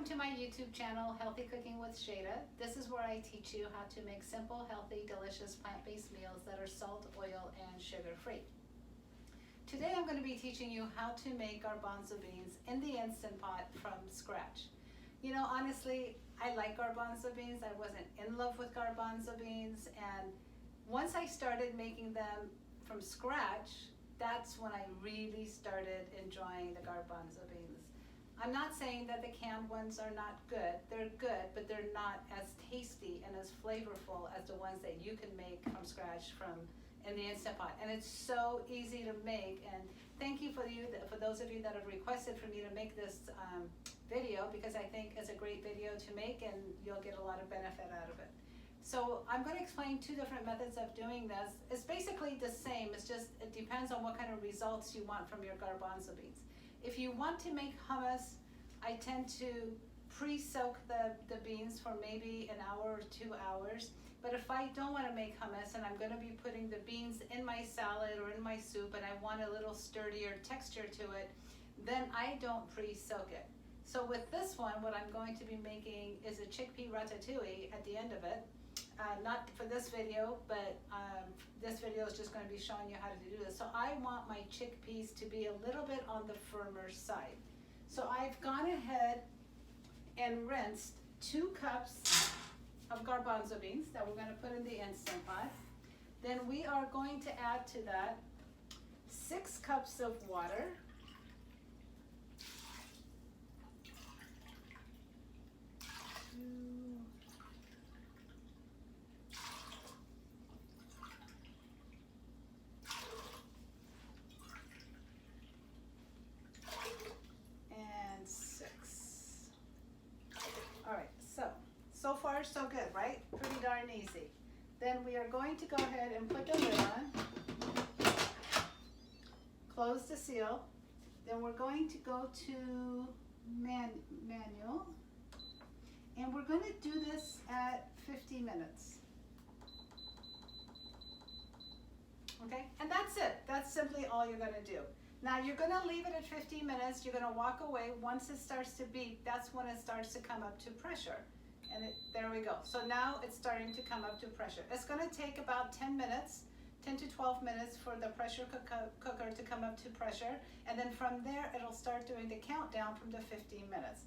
to my YouTube channel, Healthy Cooking with Shayda. This is where I teach you how to make simple, healthy, delicious plant-based meals that are salt, oil, and sugar-free. Today I'm going to be teaching you how to make garbanzo beans in the Instant Pot from scratch. You know, honestly, I like garbanzo beans. I wasn't in love with garbanzo beans, and once I started making them from scratch, that's when I really started enjoying the garbanzo beans. I'm not saying that the canned ones are not good. They're good, but they're not as tasty and as flavorful as the ones that you can make from scratch in the Instant Pot. And it's so easy to make. And thank you for those of you that have requested for me to make this video, because I think it's a great video to make and you'll get a lot of benefit out of it. So I'm going to explain two different methods of doing this. It's basically the same. It's just, it depends on what kind of results you want from your garbanzo beans. If you want to make hummus, I tend to pre-soak the beans for maybe an hour or 2 hours. But if I don't want to make hummus and I'm going to be putting the beans in my salad or in my soup and I want a little sturdier texture to it, then I don't pre-soak it. So with this one, what I'm going to be making is a chickpea ratatouille at the end of it. Not for this video, but this video is just going to be showing you how to do this. So I want my chickpeas to be a little bit on the firmer side. So I've gone ahead and rinsed 2 cups of garbanzo beans that we're going to put in the Instant Pot. Then we are going to add to that 6 cups of water. So far, so good, right? Pretty darn easy. Then we are going to go ahead and put the lid on, close the seal. Then we're going to go to manual, and we're going to do this at 50 minutes. Okay, and that's it. That's simply all you're going to do. Now you're going to leave it at 50 minutes. You're going to walk away. Once it starts to beep, that's when it starts to come up to pressure. And there we go. So now it's starting to come up to pressure. It's going to take about 10 minutes, 10 to 12 minutes for the pressure cooker to come up to pressure. And then from there, it'll start doing the countdown from the 15 minutes.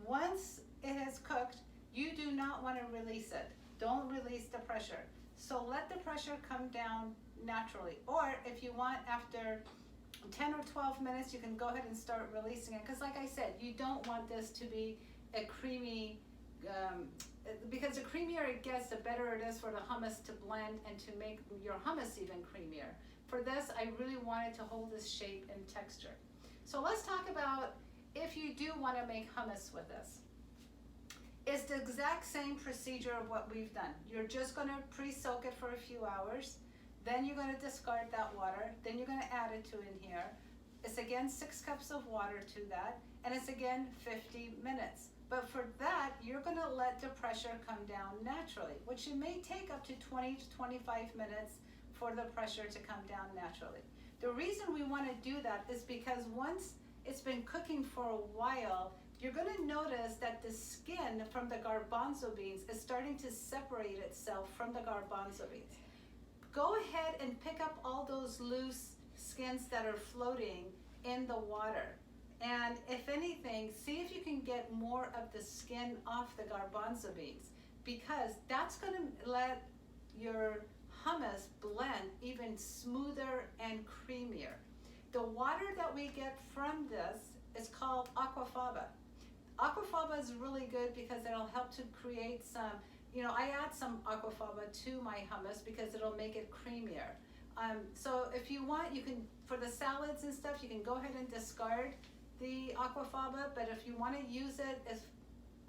Once it has cooked, you do not want to release it. Don't release the pressure. So let the pressure come down naturally. Or if you want, after 10 or 12 minutes, you can go ahead and start releasing it. Because like I said, you don't want this to be a creamy, because the creamier it gets, the better it is for the hummus to blend and to make your hummus even creamier. For this, I really wanted to hold this shape and texture. So let's talk about if you do want to make hummus with this. It's the exact same procedure of what we've done. You're just going to pre-soak it for a few hours. Then you're going to discard that water. Then you're going to add it to in here. It's again 6 cups of water to that. And it's again 50 minutes. But for that, you're going to let the pressure come down naturally, which it may take up to 20 to 25 minutes for the pressure to come down naturally. The reason we want to do that is because once it's been cooking for a while, you're going to notice that the skin from the garbanzo beans is starting to separate itself from the garbanzo beans. Go ahead and pick up all those loose skins that are floating in the water. And if anything, see if you can get more of the skin off the garbanzo beans, because that's going to let your hummus blend even smoother and creamier. The water that we get from this is called aquafaba. Aquafaba is really good because it'll help to create some, you know, I add some aquafaba to my hummus because it'll make it creamier. So if you want, you can, for the salads and stuff, you can go ahead and discard the aquafaba, but if you want to use it, it's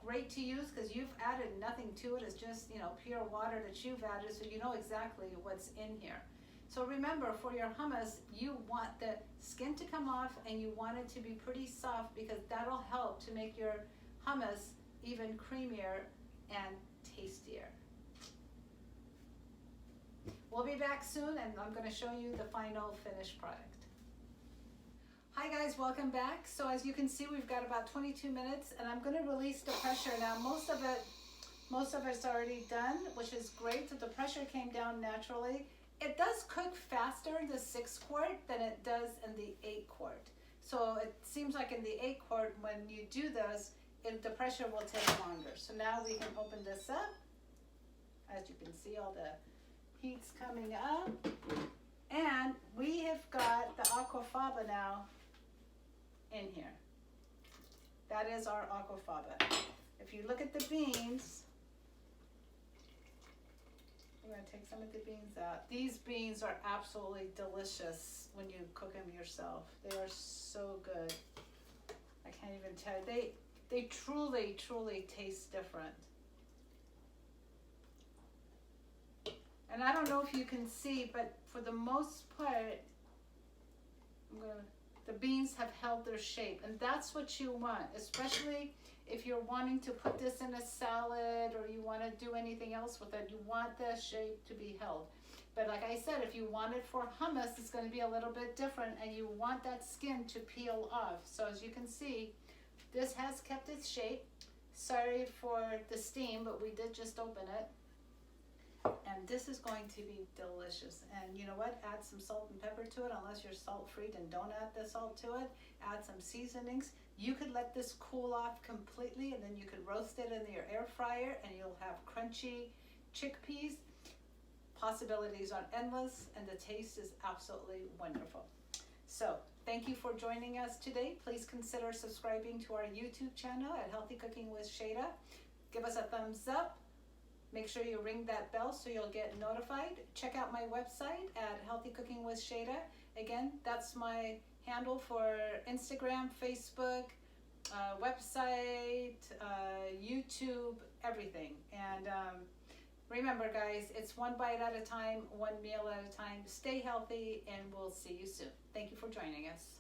great to use because you've added nothing to it. It's just, you know, pure water that you've added, so you know exactly what's in here. So remember, for your hummus, you want the skin to come off and you want it to be pretty soft, because that'll help to make your hummus even creamier and tastier. We'll be back soon, and I'm going to show you the final finished product. Hi guys, guys, welcome back. So as you can see, we've got about 22 minutes and I'm gonna release the pressure. Now most of it's already done, which is great. So the pressure came down naturally. It does cook faster in the 6 quart than it does in the 8 quart. So it seems like in the 8 quart, when you do this, the pressure will take longer. So now we can open this up. As you can see, all the heat's coming up. And we have got the aquafaba now in here. That is our aquafaba. If you look at the beans, I'm going to take some of the beans out. These beans are absolutely delicious when you cook them yourself. They are so good. I can't even tell you. They truly, truly taste different. And I don't know if you can see, but for the most part, the beans have held their shape. And that's what you want, especially if you're wanting to put this in a salad or you want to do anything else with it. You want the shape to be held. But like I said, if you want it for hummus, it's going to be a little bit different, and you want that skin to peel off. So as you can see, this has kept its shape. Sorry for the steam, but we did just open it. And this is going to be delicious. And you know what? Add some salt and pepper to it. Unless you're salt-free, then don't add the salt to it. Add some seasonings. You could let this cool off completely, and then you could roast it in your air fryer, and you'll have crunchy chickpeas. Possibilities are endless, and the taste is absolutely wonderful. So thank you for joining us today. Please consider subscribing to our YouTube channel at Healthy Cooking with Shayda. Give us a thumbs up. Make sure you ring that bell so you'll get notified. Check out my website at Healthy Cooking with Shayda. Again, that's my handle for Instagram, Facebook, website, YouTube, everything. And remember, guys, it's one bite at a time, one meal at a time. Stay healthy, and we'll see you soon. Thank you for joining us.